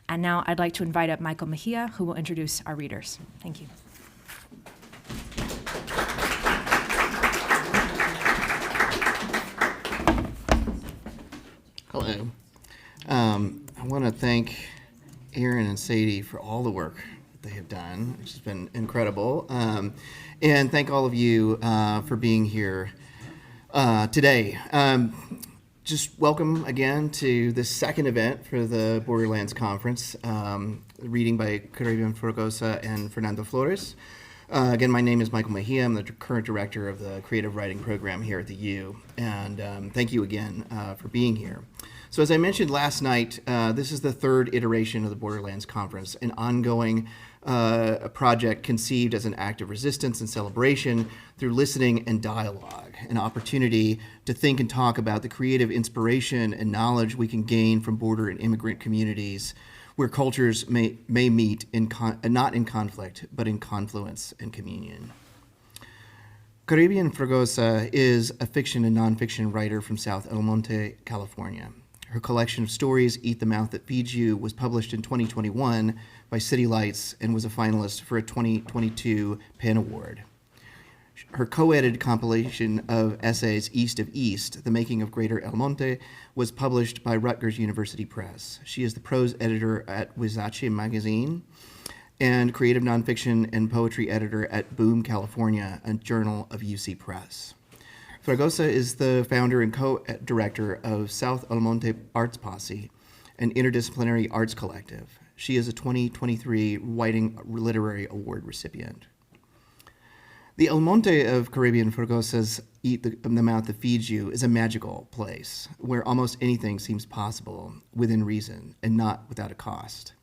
And now I'd like to invite up Michael Mejia, who will introduce our readers. Thank you. Hello. I want to thank Aaron and Sadie for all the work that they have done, which has been incredible. And thank all of you for being here today. Just welcome again to this second event for the Borderlands Conference, reading by Carribean Fragoza and Fernando Flores. Again, my name is Michael Mejia. I'm the current director of the creative writing program here at the U. And thank you again for being here. So as I mentioned last night, this is the third iteration of the Borderlands Conference, an ongoing project conceived as an act of resistance and celebration through listening and dialogue, an opportunity to think and talk about the creative inspiration and knowledge we can gain from border and immigrant communities where cultures may meet not in conflict, but in confluence and communion. Carribean Fragoza is a fiction and nonfiction writer from South El Monte, California. Her collection of stories, Eat the Mouth That Feeds You, was published in 2021 by City Lights and was a finalist for a 2022 PEN Award. Her co-edited compilation of essays, East of East, The Making of Greater El Monte, was published by Rutgers University Press. She is the prose editor at Valleyesque magazine and creative nonfiction and poetry editor at Boom, California, a journal of UC Press. Fragoza is the founder and co-director of South El Monte Arts Posse, an interdisciplinary arts collective. She is a 2023 Whiting Literary Award recipient. The El Monte of Carribean Fragoza's Eat the Mouth That Feeds You is a magical place where almost anything seems possible within reason and not without a cost.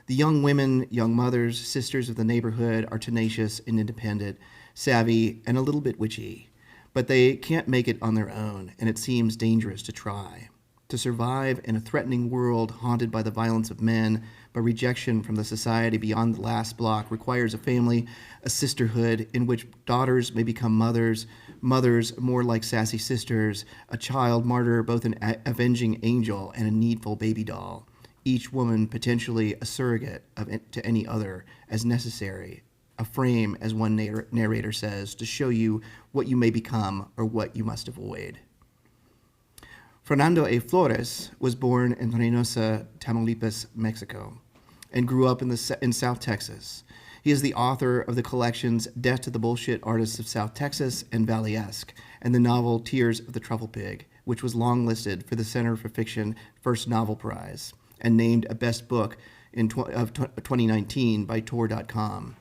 The young women, young mothers, sisters of the neighborhood are tenacious and independent, savvy, and a little bit witchy. But they can't make it on their own, and it seems dangerous to try. To survive in a threatening world haunted by the violence of men, by rejection from the society beyond the last block, requires a family, a sisterhood in which daughters may become mothers, mothers more like sassy sisters, a child martyr, both an avenging angel and a needful baby doll, each woman potentially a surrogate to any other as necessary, a frame, as one narrator says, to show you what you may become or what you must avoid. Fernando A. Flores was born in Reynosa, Tamaulipas, Mexico, and grew up in South Texas. He is the author of the collections Death to the Bullshit Artists of South Texas and Valleyesque, and the novel Tears of the Trufflepig, which was longlisted for the Center for Fiction First Novel Prize and named a best book of 2019 by Tor.com.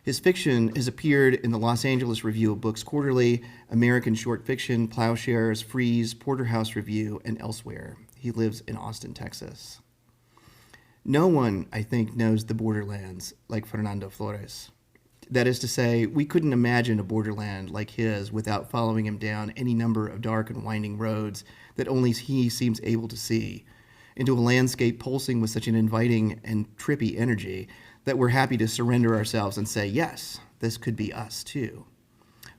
His fiction has appeared in the Los Angeles Review of Books Quarterly, American Short Fiction, Plowshares, Freeze, Porterhouse Review, and elsewhere. He lives in Austin, Texas. No one, I think, knows the borderlands like Fernando Flores. That is to say, we couldn't imagine a borderland like his without following him down any number of dark and winding roads that only he seems able to see, into a landscape pulsing with such an inviting and trippy energy that we're happy to surrender ourselves and say, yes, this could be us too.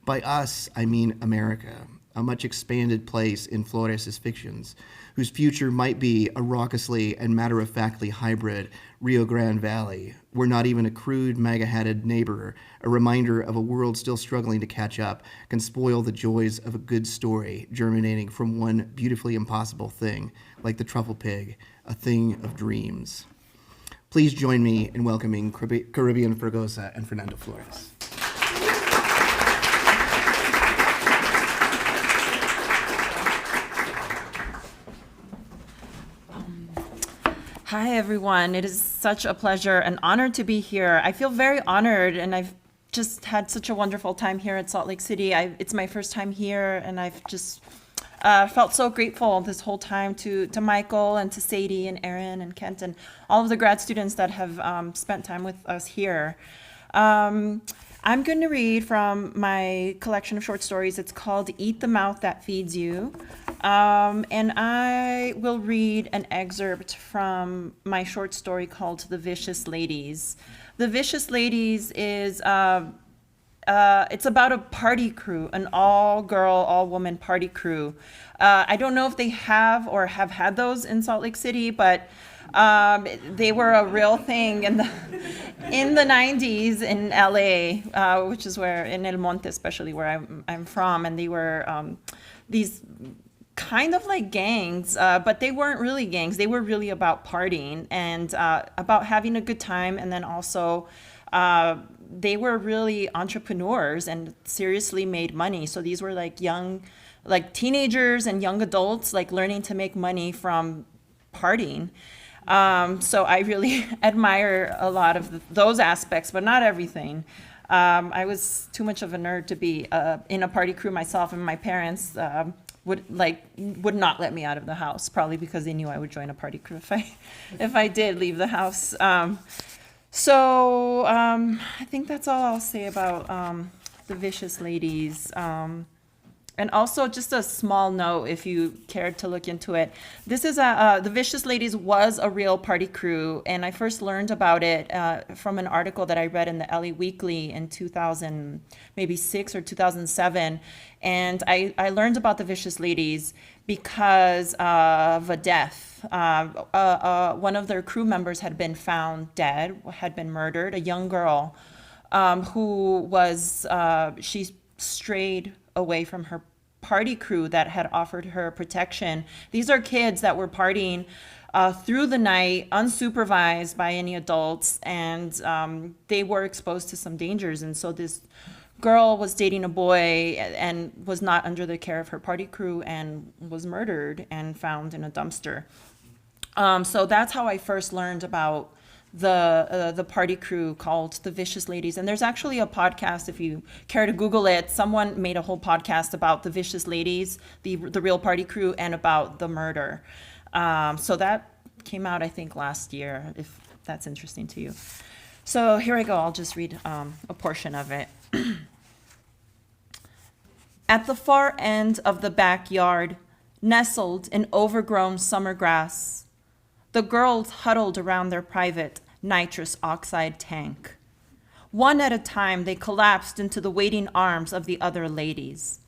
By us, I mean America, a much expanded place in Flores' fictions, whose future might be a raucously and matter-of-factly hybrid Rio Grande Valley, where not even a crude, MAGA-hatted neighbor, a reminder of a world still struggling to catch up, can spoil the joys of a good story germinating from one beautifully impossible thing, like the Trufflepig, a thing of dreams. Please join me in welcoming Carribean Fragoza and Fernando Flores. Hi, everyone. It is such a pleasure and honor to be here. I feel very honored, and I've just had such a wonderful time here at Salt Lake City. It's my first time here, and I've just felt so grateful this whole time to Michael and to Sadie and Aaron and Kent and all of the grad students that have spent time with us here. I'm going to read from my collection of short stories. It's called Eat the Mouth That Feeds You. And I will read an excerpt from my short story called The Vicious Ladies. The Vicious Ladies is it's about a party crew, an all-girl, all-woman party crew. I don't know if they have or have had those in Salt Lake City, but They were a real thing in the 90s in LA, which is where, in El Monte especially, where I'm from, and they were these kind of like gangs, but they weren't really gangs. They were really about partying and about having a good time, and then also they were really entrepreneurs and seriously made money. So these were like young, like teenagers and young adults, like learning to make money from partying. So I really admire a lot of those aspects, but not everything. I was too much of a nerd to be in a party crew myself, and my parents would not let me out of the house, probably because they knew I would join a party crew if I did leave the house. So I think that's all I'll say about the Vicious Ladies. And also, just a small note, if you cared to look into it, this is the Vicious Ladies was a real party crew, and I first learned about it from an article that I read in the LA Weekly in 2006 or 2007, and I learned about the Vicious Ladies because of a death. One of their crew members had been found dead, had been murdered, a young girl who was, she strayed away from her party crew that had offered her protection. These are kids that were partying through the night, unsupervised by any adults, and they were exposed to some dangers. And so this girl was dating a boy and was not under the care of her party crew and was murdered and found in a dumpster. So that's how I first learned about the party crew called the Vicious Ladies. And there's actually a podcast, if you care to Google it. Someone made a whole podcast about the Vicious Ladies, the real party crew, and about the murder. So that came out, I think, last year, if that's interesting to you. So here I go. I'll just read a portion of it. At the far end of the backyard, nestled in overgrown summer grass, the girls huddled around their private nitrous oxide tank. One at a time, they collapsed into the waiting arms of the other ladies.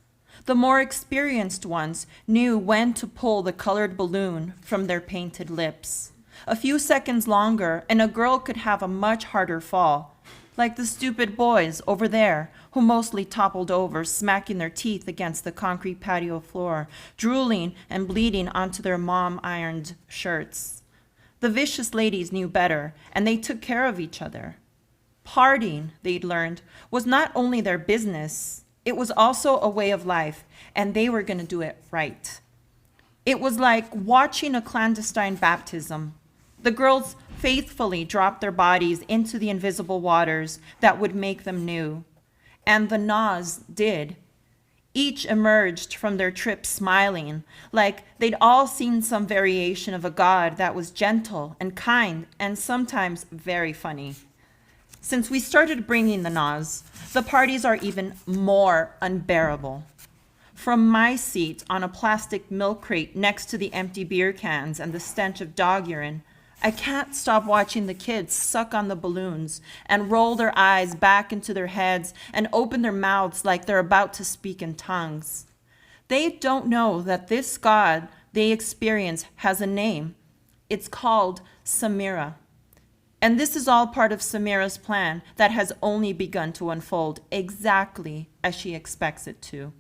The more experienced ones knew when to pull the colored balloon from their painted lips. A few seconds longer, and a girl could have a much harder fall, like the stupid boys over there, who mostly toppled over, smacking their teeth against the concrete patio floor, drooling and bleeding onto their mom-ironed shirts. The Vicious Ladies knew better, and they took care of each other. Partying, they'd learned, was not only their business, it was also a way of life, and they were going to do it right. It was like watching a clandestine baptism. The girls faithfully dropped their bodies into the invisible waters that would make them new. And the Nas did. Each emerged from their trip smiling, like they'd all seen some variation of a god that was gentle and kind and sometimes very funny. Since we started bringing the Nas, the parties are even more unbearable. From my seat on a plastic milk crate next to the empty beer cans and the stench of dog urine, I can't stop watching the kids suck on the balloons and roll their eyes back into their heads and open their mouths like they're about to speak in tongues. They don't know that this god they experience has a name. It's called Samira. And this is all part of Samira's plan that has only begun to unfold exactly as she expects it to.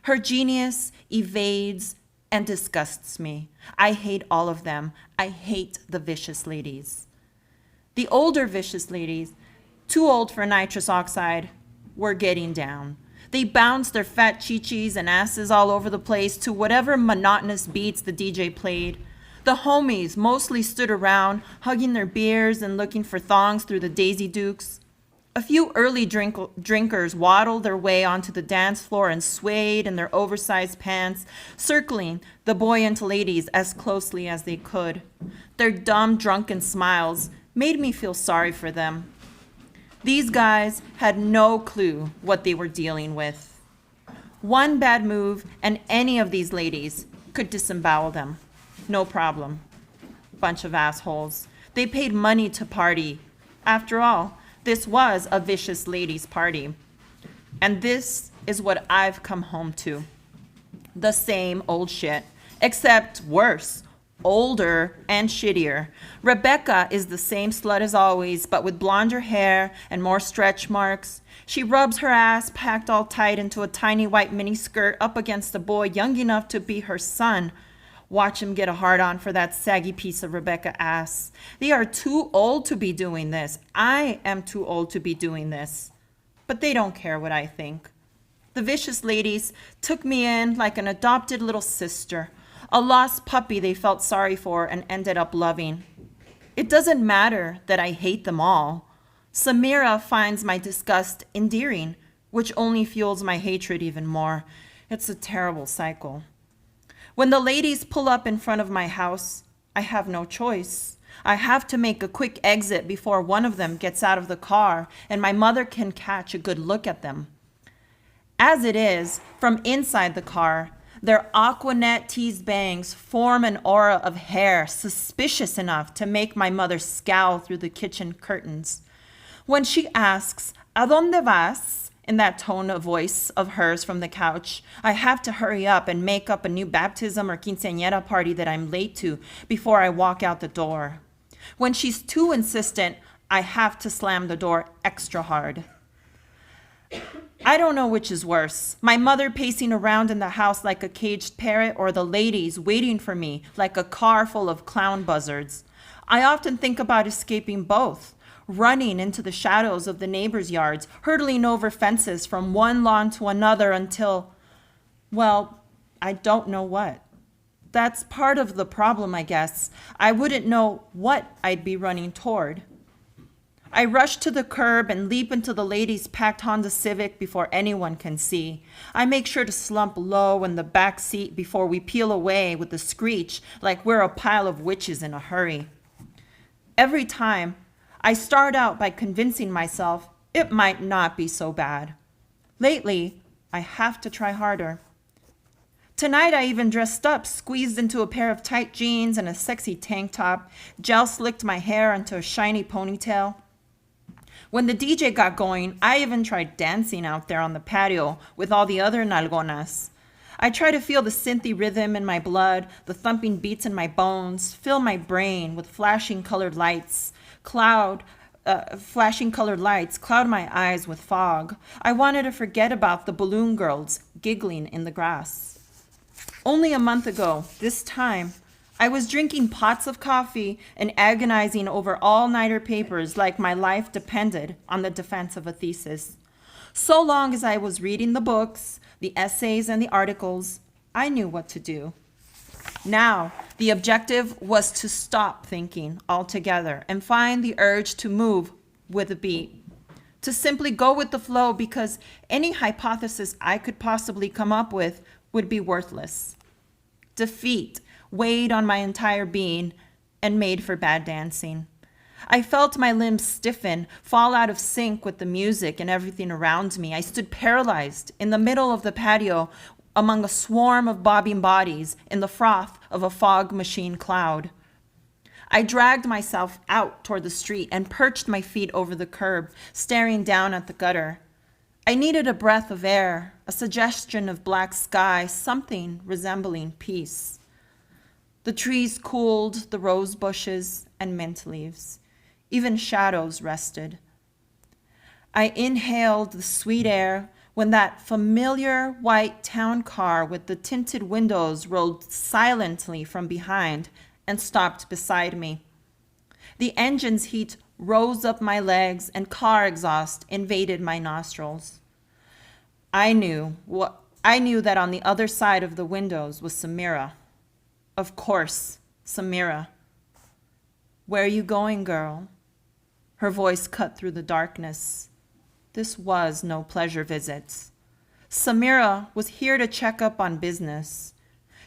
Her genius evades and disgusts me. I hate all of them. I hate the Vicious Ladies. The older Vicious Ladies, too old for nitrous oxide, were getting down. They bounced their fat chichis and asses all over the place to whatever monotonous beats the DJ played. The homies mostly stood around, hugging their beers and looking for thongs through the Daisy Dukes. A few early drinkers waddled their way onto the dance floor and swayed in their oversized pants, circling the buoyant ladies as closely as they could. Their dumb, drunken smiles made me feel sorry for them. These guys had no clue what they were dealing with. One bad move and any of these ladies could disembowel them. No problem. Bunch of assholes. They paid money to party. After all, this was a Vicious Ladies party. And this is what I've come home to. The same old shit, except worse, older and shittier. Rebecca is the same slut as always, but with blonder hair and more stretch marks. She rubs her ass packed all tight into a tiny white miniskirt up against a boy young enough to be her son. Watch him get a hard-on for that saggy piece of Rebecca ass. They are too old to be doing this. I am too old to be doing this. But they don't care what I think. The vicious ladies took me in like an adopted little sister, a lost puppy they felt sorry for and ended up loving. It doesn't matter that I hate them all. Samira finds my disgust endearing, which only fuels my hatred even more. It's a terrible cycle. When the ladies pull up in front of my house, I have no choice. I have to make a quick exit before one of them gets out of the car and my mother can catch a good look at them. As it is, from inside the car, their Aquanet teased bangs form an aura of hair suspicious enough to make my mother scowl through the kitchen curtains. When she asks, "A dónde vas?" in that tone of voice of hers from the couch, I have to hurry up and make up a new baptism or quinceañera party that I'm late to before I walk out the door. When she's too insistent, I have to slam the door extra hard. I don't know which is worse, my mother pacing around in the house like a caged parrot or the ladies waiting for me like a car full of clown buzzards. I often think about escaping both, running into the shadows of the neighbors' yards, hurtling over fences from one lawn to another until, well, I don't know what. That's part of the problem, I guess. I wouldn't know what I'd be running toward. I rush to the curb and leap into the ladies' packed Honda Civic before anyone can see. I make sure to slump low in the back seat before we peel away with a screech like we're a pile of witches in a hurry. Every time, I start out by convincing myself it might not be so bad. Lately, I have to try harder. Tonight I even dressed up, squeezed into a pair of tight jeans and a sexy tank top, gel slicked my hair into a shiny ponytail. When the DJ got going, I even tried dancing out there on the patio with all the other nalgonas. I try to feel the synthy rhythm in my blood, the thumping beats in my bones, fill my brain with flashing colored lights, cloud my eyes with fog. I wanted to forget about the balloon girls giggling in the grass. Only a month ago, this time, I was drinking pots of coffee and agonizing over all-nighter papers like my life depended on the defense of a thesis. So long as I was reading the books, the essays, and the articles, I knew what to do. Now, the objective was to stop thinking altogether and find the urge to move with a beat, to simply go with the flow because any hypothesis I could possibly come up with would be worthless. Defeat weighed on my entire being and made for bad dancing. I felt my limbs stiffen, fall out of sync with the music and everything around me. I stood paralyzed in the middle of the patio among a swarm of bobbing bodies in the froth of a fog machine cloud. I dragged myself out toward the street and perched my feet over the curb, staring down at the gutter. I needed a breath of air, a suggestion of black sky, something resembling peace. The trees cooled the rose bushes and mint leaves. Even shadows rested. I inhaled the sweet air when that familiar white town car with the tinted windows rolled silently from behind and stopped beside me. The engine's heat rose up my legs and car exhaust invaded my nostrils. I knew that on the other side of the windows was Samira. Of course, Samira. "Where are you going, girl?" Her voice cut through the darkness. This was no pleasure visit. Samira was here to check up on business.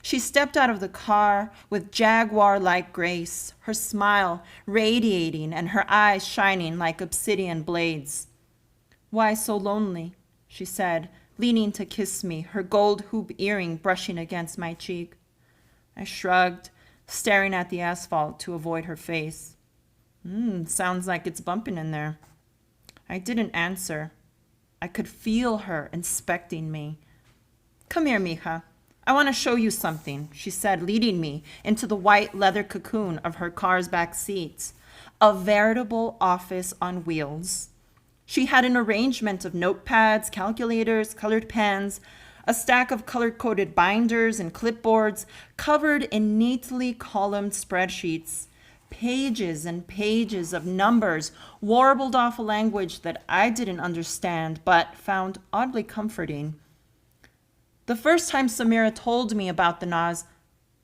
She stepped out of the car with jaguar-like grace, her smile radiating and her eyes shining like obsidian blades. "Why so lonely?" she said, leaning to kiss me, her gold hoop earring brushing against my cheek. I shrugged, staring at the asphalt to avoid her face. Sounds like it's bumping in there." I didn't answer. I could feel her inspecting me. "Come here, mija. I want to show you something, she said, leading me into the white leather cocoon of her car's back seats. A veritable office on wheels. She had an arrangement of notepads, calculators, colored pens, a stack of color-coded binders and clipboards covered in neatly columned spreadsheets. Pages and pages of numbers warbled off a language that I didn't understand but found oddly comforting. The first time Samira told me about the NAS,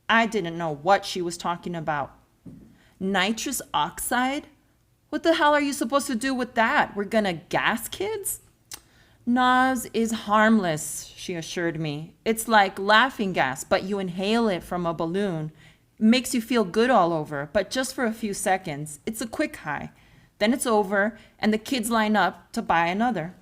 I didn't know what she was talking about. Nitrous oxide? What the hell are you supposed to do with that? We're gonna gas kids? NAS is harmless, she assured me. It's like laughing gas, but you inhale it from a balloon. It makes you feel good all over, but just for a few seconds. It's a quick high. Then it's over, and the kids line up to buy another.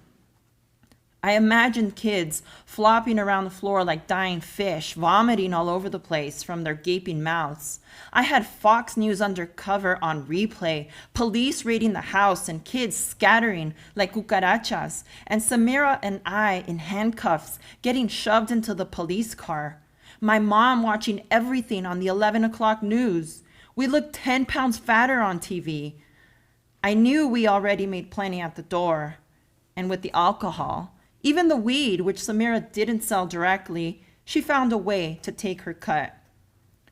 I imagined kids flopping around the floor like dying fish, vomiting all over the place from their gaping mouths. I had Fox News undercover on replay, police raiding the house and kids scattering like cucarachas, and Samira and I in handcuffs getting shoved into the police car. My mom watching everything on the 11 o'clock news. We looked 10 pounds fatter on TV. I knew we already made plenty at the door. And with the alcohol, even the weed, which Samira didn't sell directly, she found a way to take her cut.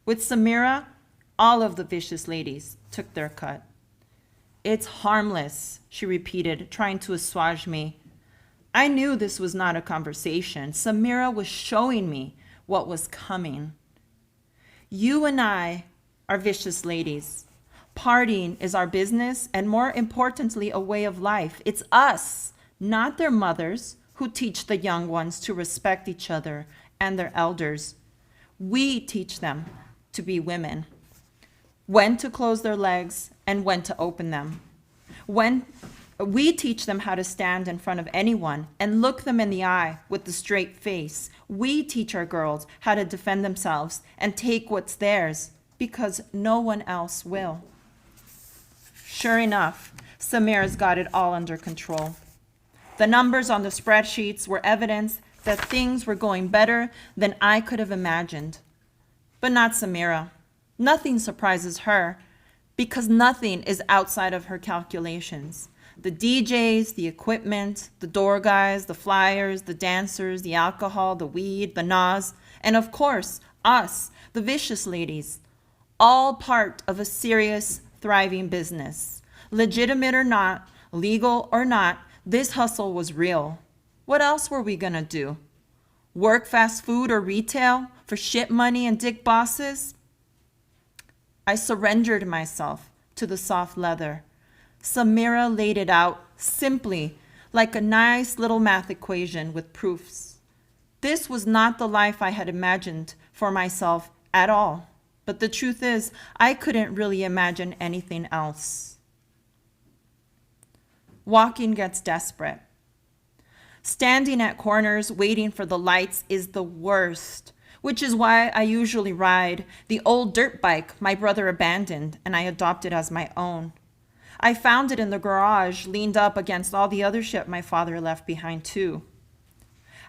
With Samira, all of the vicious ladies took their cut. It's harmless, she repeated, trying to assuage me. I knew this was not a conversation. Samira was showing me what was coming. You and I are vicious ladies. Partying is our business and, more importantly, a way of life. It's us, not their mothers, who teach the young ones to respect each other and their elders. We teach them to be women, when to close their legs and when to open them. When we teach them how to stand in front of anyone and look them in the eye with a straight face. We teach our girls how to defend themselves and take what's theirs because no one else will. Sure enough, Samira's got it all under control. The numbers on the spreadsheets were evidence that things were going better than I could have imagined. But not Samira. Nothing surprises her because nothing is outside of her calculations. The DJs, the equipment, the door guys, the flyers, the dancers, the alcohol, the weed, the NAS, and of course, us, the vicious ladies, all part of a serious, thriving business. Legitimate or not, legal or not, this hustle was real. What else were we gonna do? Work fast food or retail for shit money and dick bosses? I surrendered myself to the soft leather. Samira laid it out simply, like a nice little math equation with proofs. This was not the life I had imagined for myself at all. But the truth is, I couldn't really imagine anything else. Walking gets desperate. Standing at corners waiting for the lights is the worst, which is why I usually ride the old dirt bike my brother abandoned and I adopted as my own. I found it in the garage, leaned up against all the other shit my father left behind too.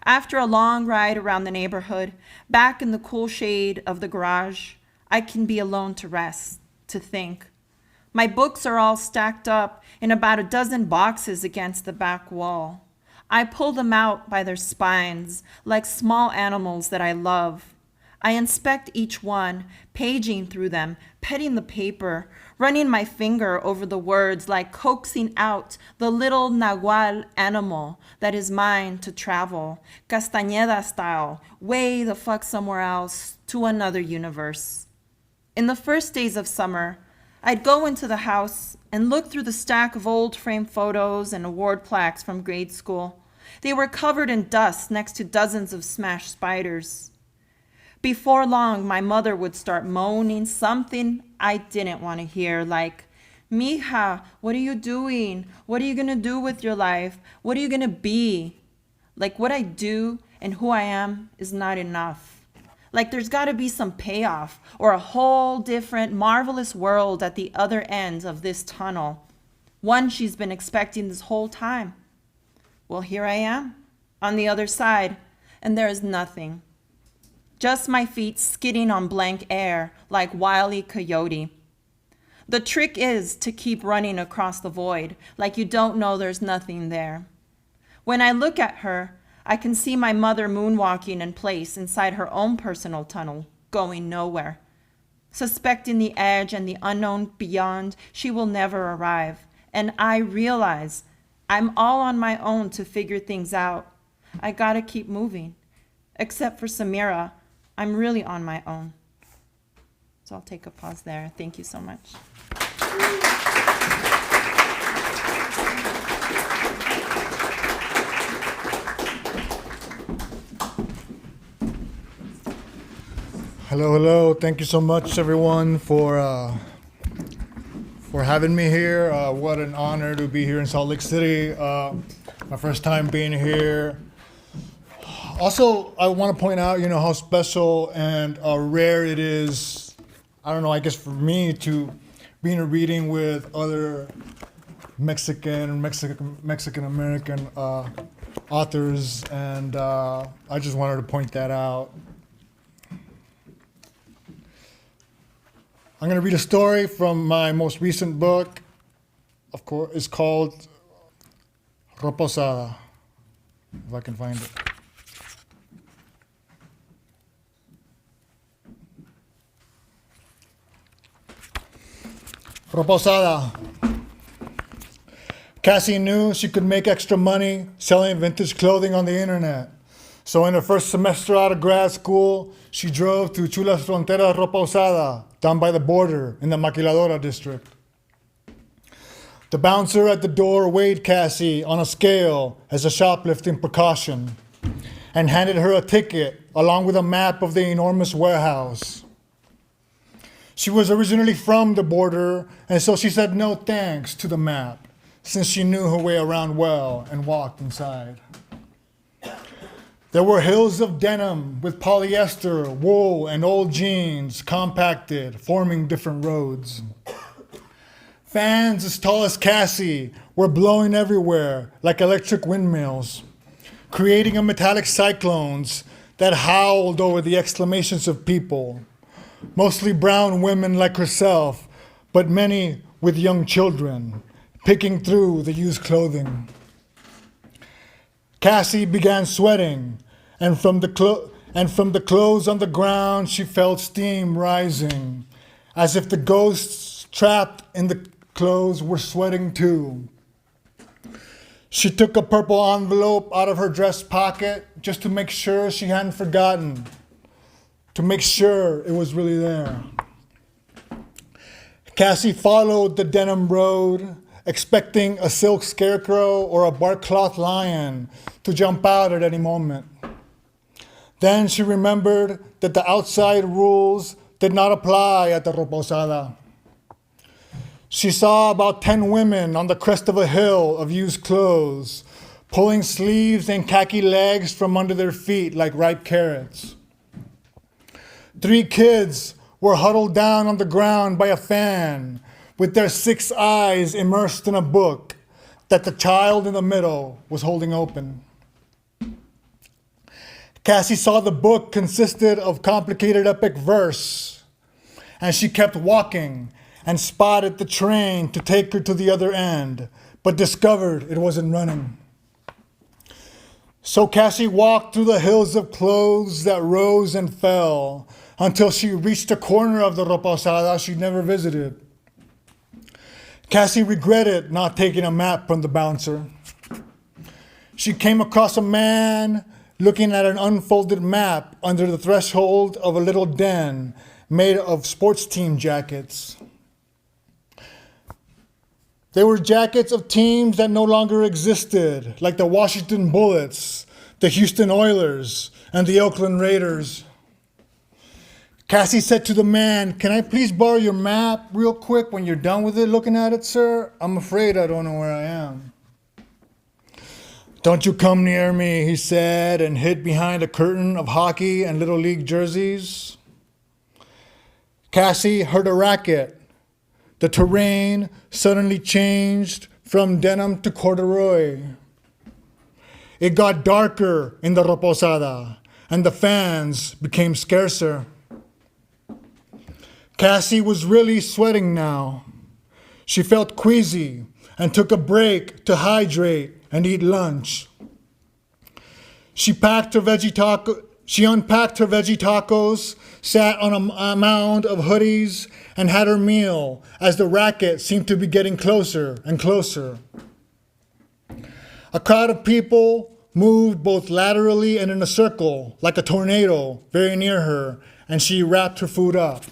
After a long ride around the neighborhood, back in the cool shade of the garage, I can be alone to rest, to think. My books are all stacked up in about a dozen boxes against the back wall. I pull them out by their spines like small animals that I love. I inspect each one, paging through them, petting the paper, running my finger over the words like coaxing out the little nahual animal that is mine to travel, Castañeda style, way the fuck somewhere else to another universe. In the first days of summer, I'd go into the house and look through the stack of old framed photos and award plaques from grade school. They were covered in dust next to dozens of smashed spiders. Before long, my mother would start moaning something I didn't want to hear, like, "Mija, what are you doing? What are you going to do with your life? What are you going to be?" Like what I do and who I am is not enough. Like there's got to be some payoff or a whole different, marvelous world at the other end of this tunnel. One she's been expecting this whole time. Well, here I am, on the other side, and there is nothing. just my feet skidding on blank air like Wile E. Coyote. The trick is to keep running across the void like you don't know there's nothing there. When I look at her, I can see my mother moonwalking in place inside her own personal tunnel, going nowhere. Suspecting the edge and the unknown beyond, she will never arrive. And I realize I'm all on my own to figure things out. I gotta keep moving. Except for Samira, I'm really on my own. So I'll take a pause there. Thank you so much. Hello, hello. Thank you so much, everyone, for having me here. What an honor to be here in Salt Lake City. My first time being here. Also, I want to point out, how special and rare it is. I don't know, I guess for me to be in a reading with other Mexican American authors, and I just wanted to point that out. I'm going to read a story from my most recent book. Of course, it's called Reposada, if I can find it. Reposada. Cassie knew she could make extra money selling vintage clothing on the internet. So in her first semester out of grad school, she drove to Chulas Frontera Reposada, down by the border in the Maquiladora district. The bouncer at the door weighed Cassie on a scale as a shoplifting precaution and handed her a ticket along with a map of the enormous warehouse. She was originally from the border, and so she said no thanks to the map, since she knew her way around well and walked inside. There were hills of denim with polyester, wool, and old jeans compacted, forming different roads. Fans as tall as Cassie were blowing everywhere like electric windmills, creating a metallic cyclones that howled over the exclamations of people, mostly brown women like herself, but many with young children, picking through the used clothing. Cassie began sweating, and from the clothes on the ground, she felt steam rising, as if the ghosts trapped in the clothes were sweating too. She took a purple envelope out of her dress pocket just to make sure she hadn't forgotten, to make sure it was really there. Cassie followed the denim road, expecting a silk scarecrow or a bark cloth lion to jump out at any moment. Then she remembered that the outside rules did not apply at the Reposada. She saw about 10 women on the crest of a hill of used clothes, pulling sleeves and khaki legs from under their feet like ripe carrots. 3 kids were huddled down on the ground by a fan, with their 6 eyes immersed in a book that the child in the middle was holding open. Cassie saw the book consisted of complicated epic verse, and she kept walking and spotted the train to take her to the other end, but discovered it wasn't running. So Cassie walked through the hills of clothes that rose and fell until she reached a corner of the Reposada she'd never visited. Cassie regretted not taking a map from the bouncer. She came across a man looking at an unfolded map under the threshold of a little den made of sports team jackets. They were jackets of teams that no longer existed, like the Washington Bullets, the Houston Oilers, and the Oakland Raiders. Cassie said to the man, "Can I please borrow your map real quick when you're done with it looking at it, sir? I'm afraid I don't know where I am." "Don't you come near me," he said, and hid behind a curtain of hockey and Little League jerseys. Cassie heard a racket. The terrain suddenly changed from denim to corduroy. It got darker in the Reposada, and the fans became scarcer. Cassie was really sweating now. She felt queasy and took a break to hydrate and eat lunch. She unpacked her veggie tacos, sat on a mound of hoodies, and had her meal as the racket seemed to be getting closer and closer. A crowd of people moved both laterally and in a circle, like a tornado, very near her, and she wrapped her food up.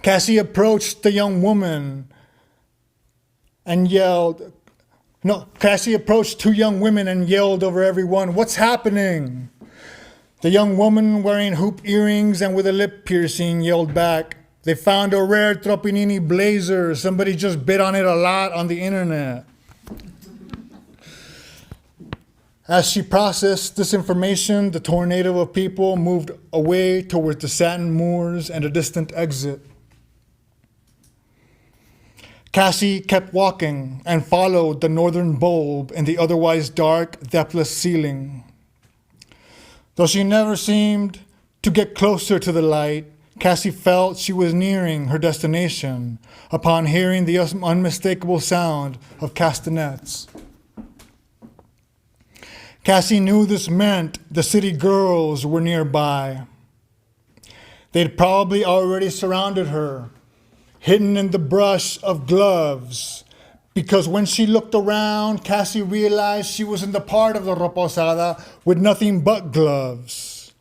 Cassie approached the young woman and Cassie approached two young women and yelled over everyone, "What's happening?" The young woman wearing hoop earrings and with a lip piercing yelled back, "They found a rare Tropinini blazer. Somebody just bid on it a lot on the internet." As she processed this information, the tornado of people moved away towards the satin moors and a distant exit. Cassie kept walking and followed the northern bulb in the otherwise dark, depthless ceiling. Though she never seemed to get closer to the light, Cassie felt she was nearing her destination upon hearing the unmistakable sound of castanets. Cassie knew this meant the city girls were nearby. They'd probably already surrounded her, hidden in the brush of gloves, because when she looked around, Cassie realized she was in the part of the Reposada with nothing but gloves.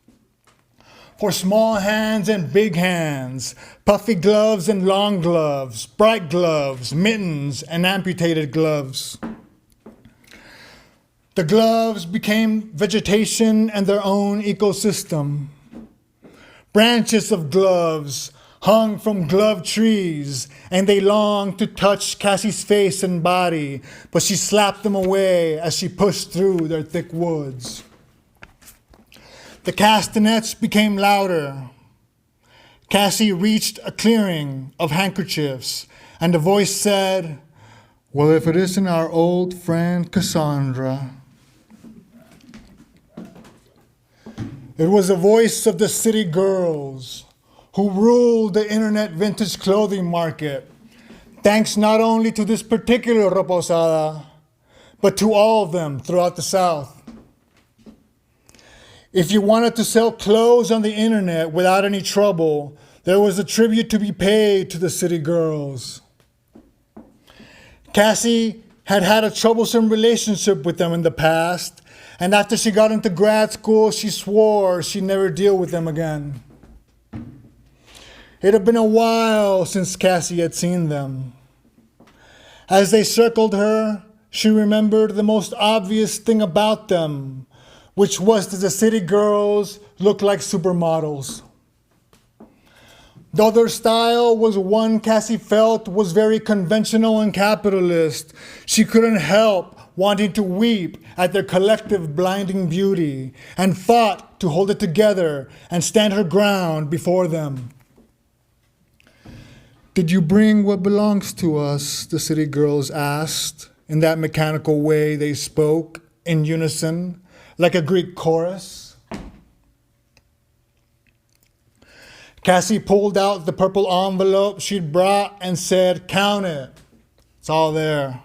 For small hands and big hands, puffy gloves and long gloves, bright gloves, mittens, and amputated gloves. The gloves became vegetation and their own ecosystem. Branches of gloves hung from glove trees, and they longed to touch Cassie's face and body, but she slapped them away as she pushed through their thick woods. The castanets became louder. Cassie reached a clearing of handkerchiefs, and a voice said, "Well, if it isn't our old friend Cassandra." It was the voice of the city girls who ruled the internet vintage clothing market, thanks not only to this particular Reposada, but to all of them throughout the South. If you wanted to sell clothes on the internet without any trouble, there was a tribute to be paid to the city girls. Cassie had had a troublesome relationship with them in the past, and after she got into grad school, she swore she'd never deal with them again. It had been a while since Cassie had seen them. As they circled her, she remembered the most obvious thing about them, which was that the city girls looked like supermodels. Though their style was one Cassie felt was very conventional and capitalist, she couldn't help wanting to weep at their collective blinding beauty and fought to hold it together and stand her ground before them. "Did you bring what belongs to us?" the city girls asked. In that mechanical way they spoke, in unison, like a Greek chorus. Cassie pulled out the purple envelope she'd brought and said, "Count it. It's all there."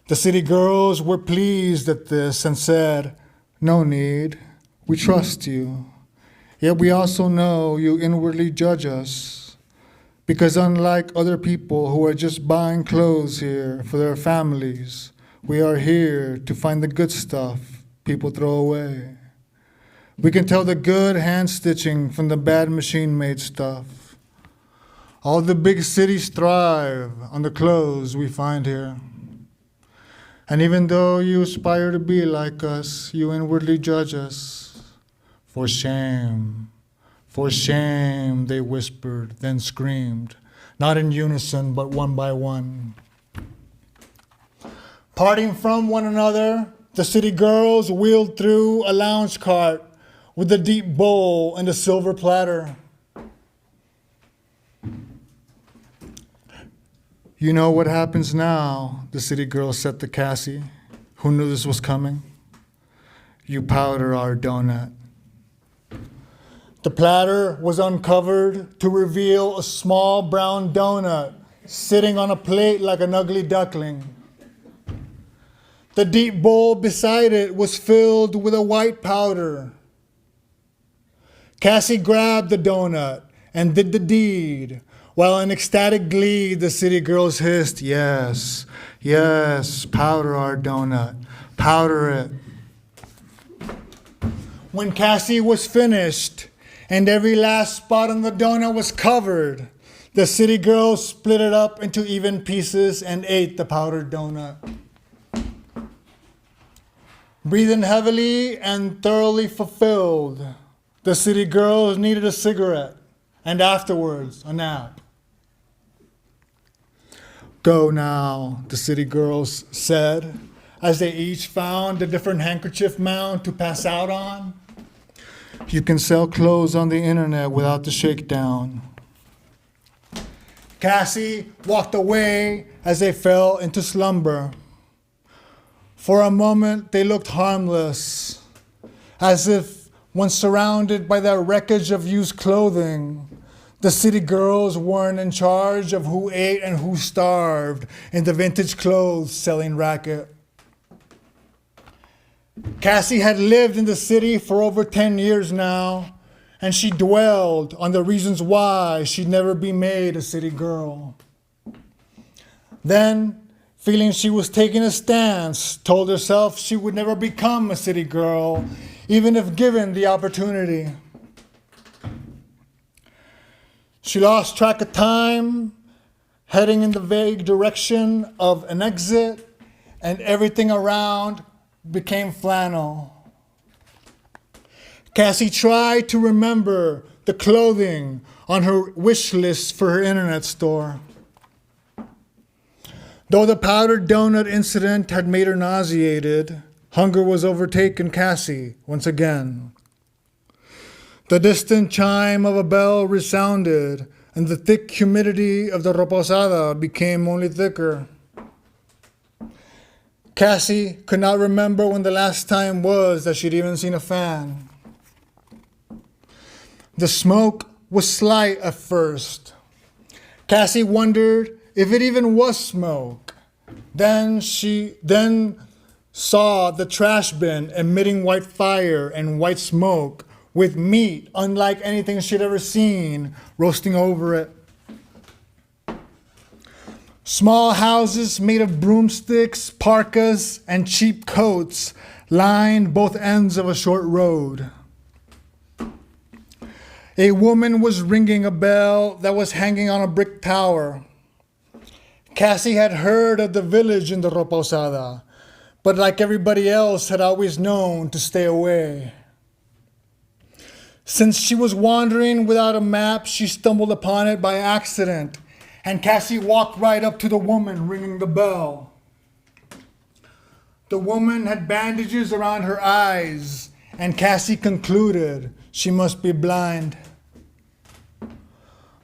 The city girls were pleased at this and said, "No need. We trust you. Yet we also know you inwardly judge us. Because unlike other people who are just buying clothes here for their families, we are here to find the good stuff people throw away. We can tell the good hand stitching from the bad machine-made stuff. All the big cities thrive on the clothes we find here. And even though you aspire to be like us, you inwardly judge us. For shame. For shame," they whispered, then screamed, not in unison, but one by one. Parting from one another, the city girls wheeled through a lounge cart with a deep bowl and a silver platter. "You know what happens now," the city girl said to Cassie, who knew this was coming. you powder our donut. The platter was uncovered to reveal a small brown donut sitting on a plate like an ugly duckling. The deep bowl beside it was filled with a white powder. Cassie grabbed the donut and did the deed, while in ecstatic glee the city girls hissed, "Yes, yes, powder our donut, powder it." When Cassie was finished and every last spot on the donut was covered, the city girls split it up into even pieces and ate the powdered donut. Breathing heavily and thoroughly fulfilled, the city girls needed a cigarette and afterwards a nap. "Go now," the city girls said, as they each found a different handkerchief mound to pass out on. "You can sell clothes on the internet without the shakedown." Cassie walked away as they fell into slumber. For a moment, they looked harmless, as if, when surrounded by that wreckage of used clothing, the city girls weren't in charge of who ate and who starved in the vintage clothes selling racket. Cassie had lived in the city for over 10 years now, and she dwelled on the reasons why she'd never be made a city girl. Then, feeling she was taking a stance, told herself she would never become a city girl, even if given the opportunity. She lost track of time, heading in the vague direction of an exit, and everything around became flannel. Cassie tried to remember the clothing on her wish list for her internet store. Though the powdered donut incident had made her nauseated, hunger was overtaken Cassie once again. The distant chime of a bell resounded, and the thick humidity of the reposada became only thicker. Cassie could not remember when the last time was that she'd even seen a fan. The smoke was slight at first. Cassie wondered if it even was smoke. Then she saw the trash bin emitting white fire and white smoke, with meat unlike anything she'd ever seen roasting over it. Small houses made of broomsticks, parkas, and cheap coats lined both ends of a short road. A woman was ringing a bell that was hanging on a brick tower. Cassie had heard of the village in the reposada, but like everybody else had always known to stay away. Since she was wandering without a map, she stumbled upon it by accident, and Cassie walked right up to the woman ringing the bell. The woman had bandages around her eyes, and Cassie concluded she must be blind.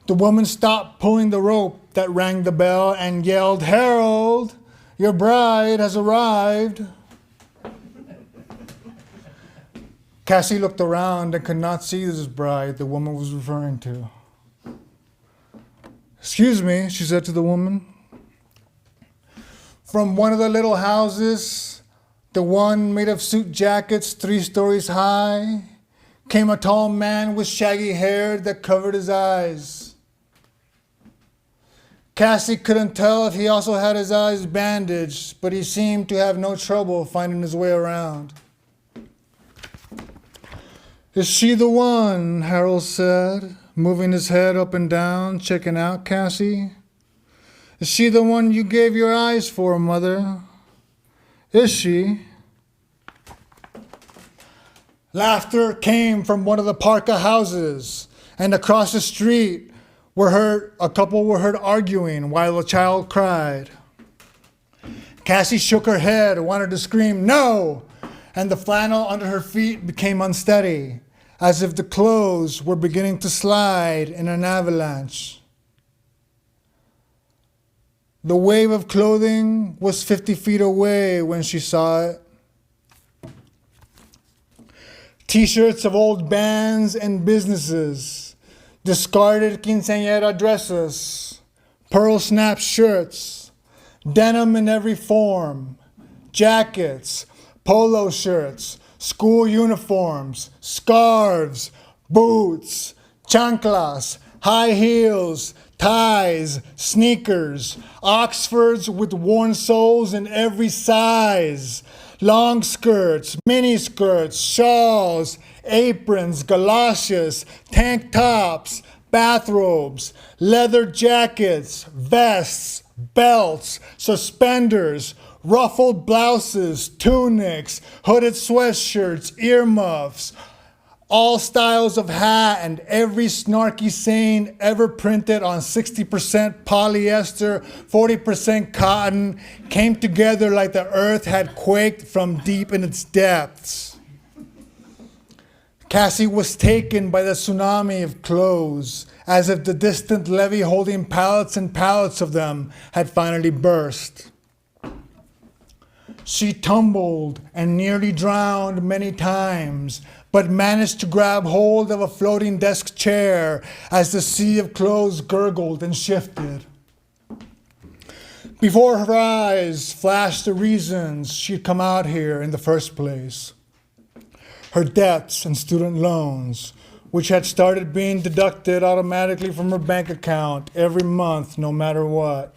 The woman stopped pulling the rope that rang the bell and yelled, "Harold, your bride has arrived." Cassie looked around and could not see this bride the woman was referring to. "Excuse me," she said to the woman. From one of the little houses, the one made of suit jackets 3 stories high, came a tall man with shaggy hair that covered his eyes. Cassie couldn't tell if he also had his eyes bandaged, but he seemed to have no trouble finding his way around. "Is she the one?" Harold said, moving his head up and down, checking out Cassie. "Is she the one you gave your eyes for, Mother? Is she?" Laughter came from one of the parka houses, and across the street a couple were heard arguing while a child cried. Cassie shook her head, wanted to scream, "No!" and the flannel under her feet became unsteady, as if the clothes were beginning to slide in an avalanche. The wave of clothing was 50 feet away when she saw it. T-shirts of old bands and businesses, discarded quinceañera dresses, pearl snap shirts, denim in every form, jackets, polo shirts, school uniforms, scarves, boots, chanclas, high heels, ties, sneakers, Oxfords with worn soles in every size, long skirts, mini skirts, shawls, aprons, galoshes, tank tops, bathrobes, leather jackets, vests, belts, suspenders, ruffled blouses, tunics, hooded sweatshirts, earmuffs, all styles of hat, and every snarky saying ever printed on 60% polyester, 40% cotton came together like the earth had quaked from deep in its depths. Cassie was taken by the tsunami of clothes, as if the distant levee holding pallets and pallets of them had finally burst. She tumbled and nearly drowned many times, but managed to grab hold of a floating desk chair as the sea of clothes gurgled and shifted. Before her eyes flashed the reasons she'd come out here in the first place. Her debts and student loans, which had started being deducted automatically from her bank account every month, no matter what.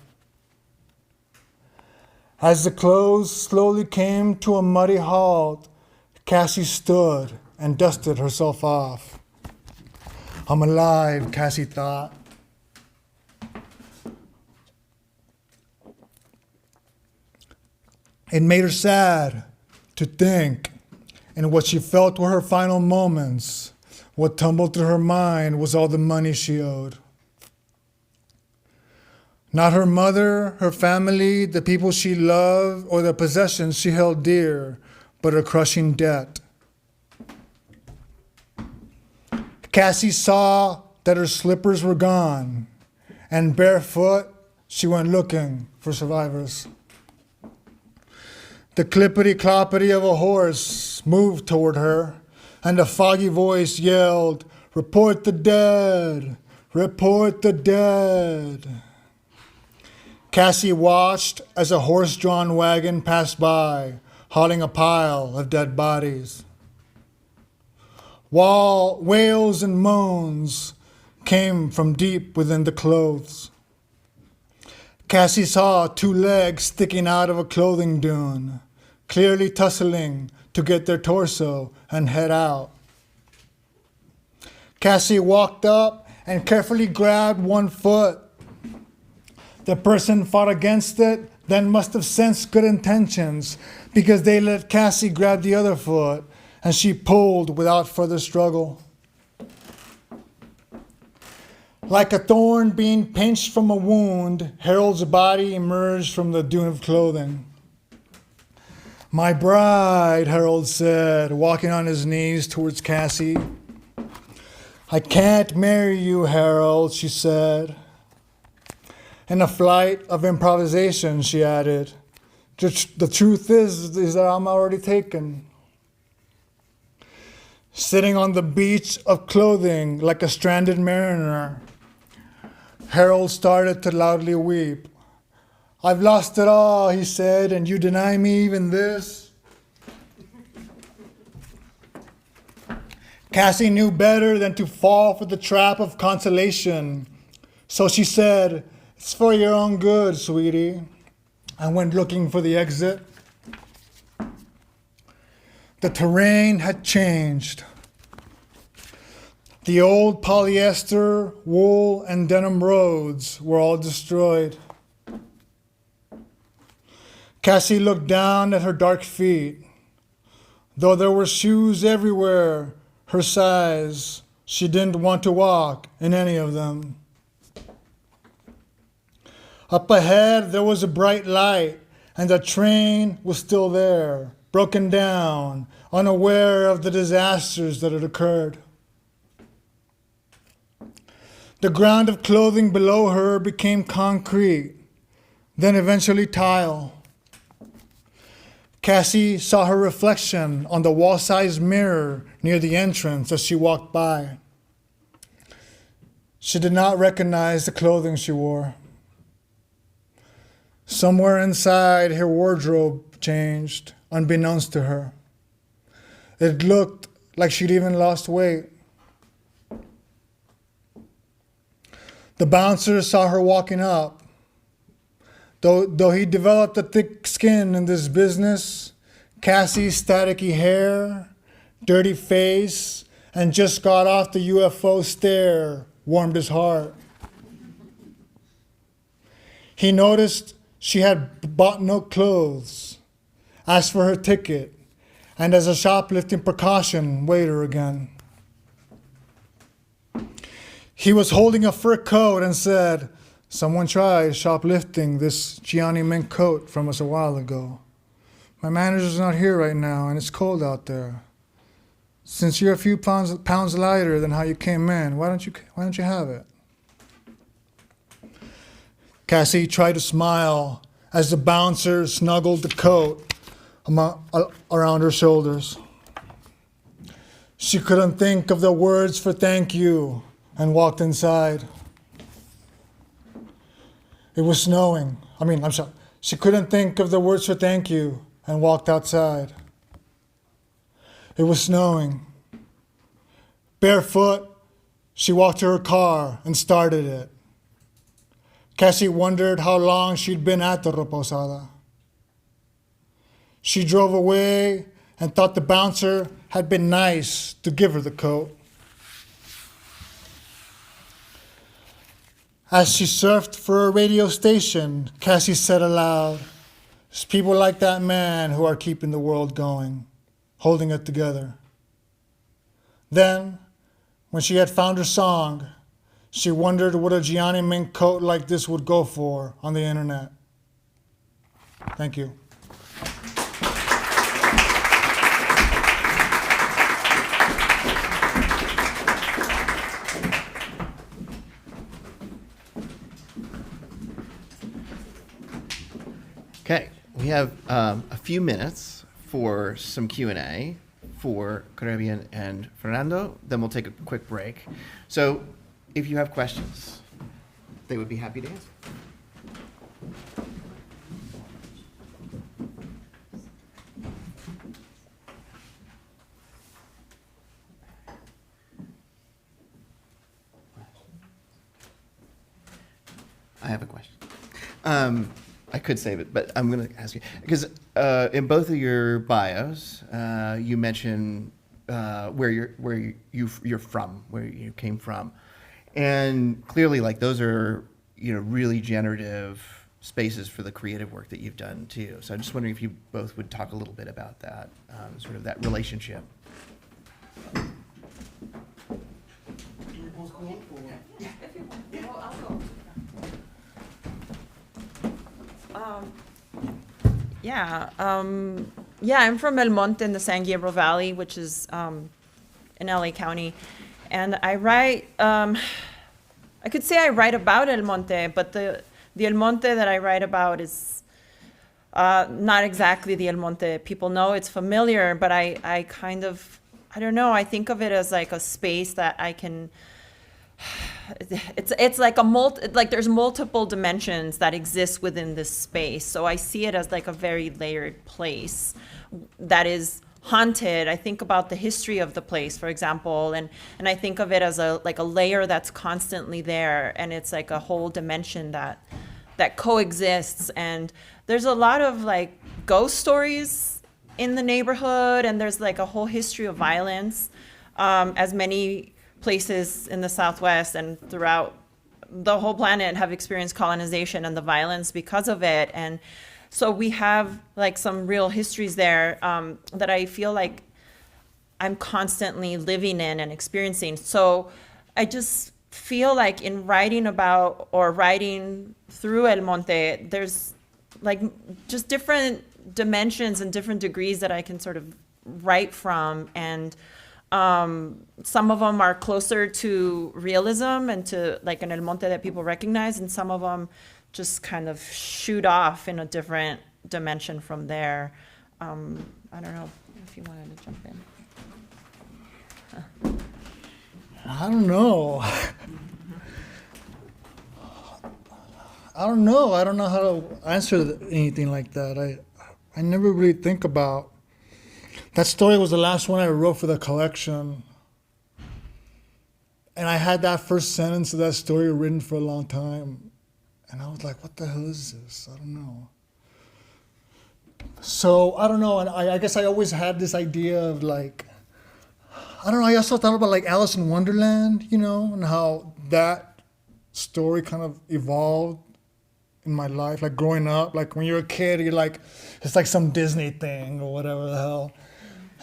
As the clothes slowly came to a muddy halt, Cassie stood and dusted herself off. I'm alive, Cassie thought. It made her sad to think, and what she felt were her final moments. What tumbled through her mind was all the money she owed. Not her mother, her family, the people she loved, or the possessions she held dear, but a crushing debt. Cassie saw that her slippers were gone, and barefoot, she went looking for survivors. The clippity-cloppity of a horse moved toward her, and a foggy voice yelled, "Report the dead! Report the dead!" Cassie watched as a horse-drawn wagon passed by, hauling a pile of dead bodies. Wails and moans came from deep within the clothes. Cassie saw two legs sticking out of a clothing dune, clearly tussling to get their torso and head out. Cassie walked up and carefully grabbed one foot. The person fought against it, then must have sensed good intentions, because they let Cassie grab the other foot, and she pulled without further struggle. Like a thorn being pinched from a wound, Harold's body emerged from the dune of clothing. "My bride," Harold said, walking on his knees towards Cassie. "I can't marry you, Harold," she said. In a flight of improvisation, she added, "The truth is that I'm already taken." Sitting on the beach of clothing like a stranded mariner, Harold started to loudly weep. "I've lost it all," he said, "and you deny me even this?" Cassie knew better than to fall for the trap of consolation, so she said, "It's for your own good, sweetie," and went looking for the exit. The terrain had changed. The old polyester, wool, and denim roads were all destroyed. Cassie looked down at her dark feet. Though there were shoes everywhere, her size, she didn't want to walk in any of them. Up ahead, there was a bright light, and the train was still there, broken down, unaware of the disasters that had occurred. The ground of clothing below her became concrete, then eventually tile. Cassie saw her reflection on the wall-sized mirror near the entrance as she walked by. She did not recognize the clothing she wore. Somewhere inside, her wardrobe changed, unbeknownst to her. It looked like she'd even lost weight. The bouncer saw her walking up. Though he developed a thick skin in this business, Cassie's staticky hair, dirty face, and just got off the UFO stare warmed his heart. He noticed she had bought no clothes, asked for her ticket, and as a shoplifting precaution, weighed her again. He was holding a fur coat and said, "Someone tried shoplifting this Gianni mink coat from us a while ago. My manager's not here right now, and it's cold out there. Since you're a few pounds lighter than how you came in, why don't you have it?" Cassie tried to smile as the bouncer snuggled the coat around her shoulders. She couldn't think of the words for thank you and walked inside. It was snowing. She couldn't think of the words for thank you and walked outside. It was snowing. Barefoot, she walked to her car and started it. Cassie wondered how long she'd been at the reposada. She drove away and thought the bouncer had been nice to give her the coat. As she surfed for a radio station, Cassie said aloud, "It's people like that man who are keeping the world going, holding it together." Then, when she had found her song, she wondered what a Gianni mink coat like this would go for on the internet. Thank you. Okay, we have a few minutes for some Q&A for Carribean and Fernando. Then we'll take a quick break. So if you have questions, they would be happy to answer. I have a question. I could save it, but I'm going to ask you because in both of your bios, you mention where you're from, where you came from, and clearly, like those are really generative spaces for the creative work that you've done too. So I'm just wondering if you both would talk a little bit about that, sort of that relationship. I'm from El Monte in the San Gabriel Valley, which is in LA County. And I write, I could say I write about El Monte, but the El Monte that I write about is not exactly the El Monte people know. It's familiar, but I kind of, I don't know, I think of it as like a space that I can, it's like there's multiple dimensions that exist within this space. So I see it as like a very layered place that is haunted. I think about the history of the place, for example, and I think of it as a layer that's constantly there, and it's like a whole dimension that coexists. And there's a lot of like ghost stories in the neighborhood, and there's like a whole history of violence, as many places in the Southwest and throughout the whole planet have experienced colonization and the violence because of it. And so we have like some real histories there that I feel like I'm constantly living in and experiencing. So I just feel like in writing about or writing through El Monte, there's like just different dimensions and different degrees that I can sort of write from. And some of them are closer to realism and to like an El Monte that people recognize, and some of them just kind of shoot off in a different dimension from there. I don't know if you wanted to jump in. I don't know. I don't know. I don't know how to answer anything like that. I never really think about. That story was the last one I wrote for the collection. And I had that first sentence of that story written for a long time. And I was like, what the hell is this? I don't know. So, I don't know. And I guess I always had this idea of like, I don't know. I also thought about like Alice in Wonderland, you know, and how that story kind of evolved in my life. Like growing up, like when you're a kid, you're like, it's like some Disney thing or whatever the hell.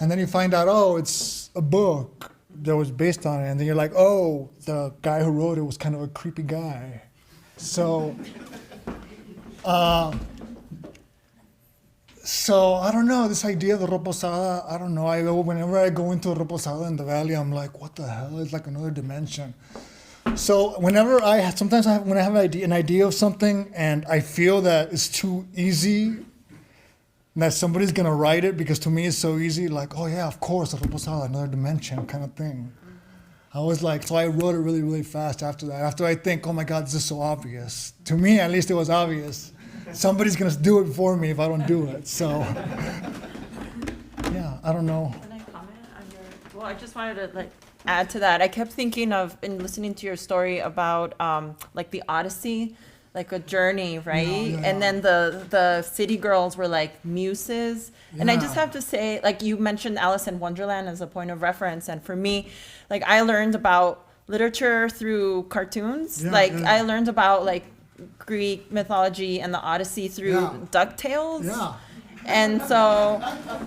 And then you find out, oh, it's a book that was based on it. And then you're like, oh, the guy who wrote it was kind of a creepy guy. So, so I don't know, this idea of the reposada, I don't know. Whenever I go into a reposada in the valley, I'm like, what the hell? It's like another dimension. So whenever when I have an idea of something and I feel that it's too easy, and that somebody's gonna write it, because to me it's so easy, like, oh yeah, of course, a reposada, another dimension kind of thing. I was like, so I wrote it really, really fast after that. After I think, oh my God, this is so obvious. To me, at least it was obvious. Somebody's gonna do it for me if I don't do it. So, yeah, I don't know. Can I comment on your? Well, I just wanted to like add to that. I kept thinking of in listening to your story about like the Odyssey, like a journey, right? Yeah. And then the city girls were like muses. And I just Yeah. have to say, like you mentioned Alice in Wonderland as a point of reference, and for me, like I learned about literature through cartoons. Yeah, like yeah. I learned about like Greek mythology and the Odyssey through Yeah. DuckTales. Yeah. And so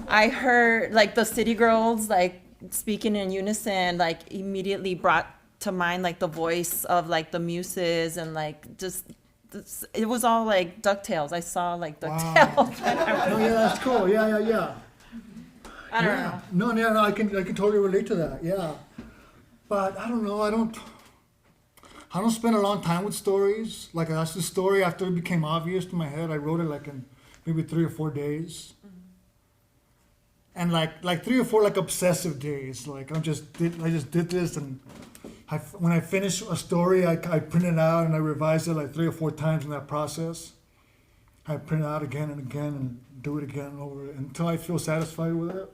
I heard like the city girls like speaking in unison, like immediately brought to mind like the voice of like the muses and like just it was all like DuckTales. I saw like DuckTales. Oh yeah, that's cool. Yeah. I don't know. No, I can totally relate to that. Yeah, but I don't know. I don't spend a long time with stories. Like that's the story after it became obvious to my head. I wrote it like in maybe 3 or 4 days, and like 3 or 4 like obsessive days. Like I just did this, and when I finish a story, I print it out and I revise it like 3 or 4 times in that process. I print it out again and again and do it again and over until I feel satisfied with it.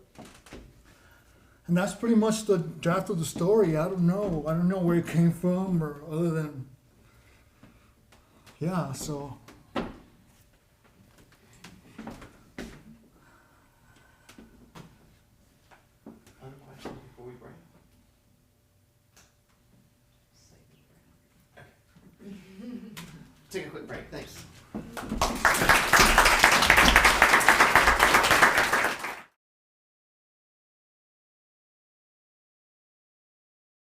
And that's pretty much the draft of the story. I don't know where it came from, or other than, yeah, so. Other questions before we break? Okay. Take a quick break, thanks.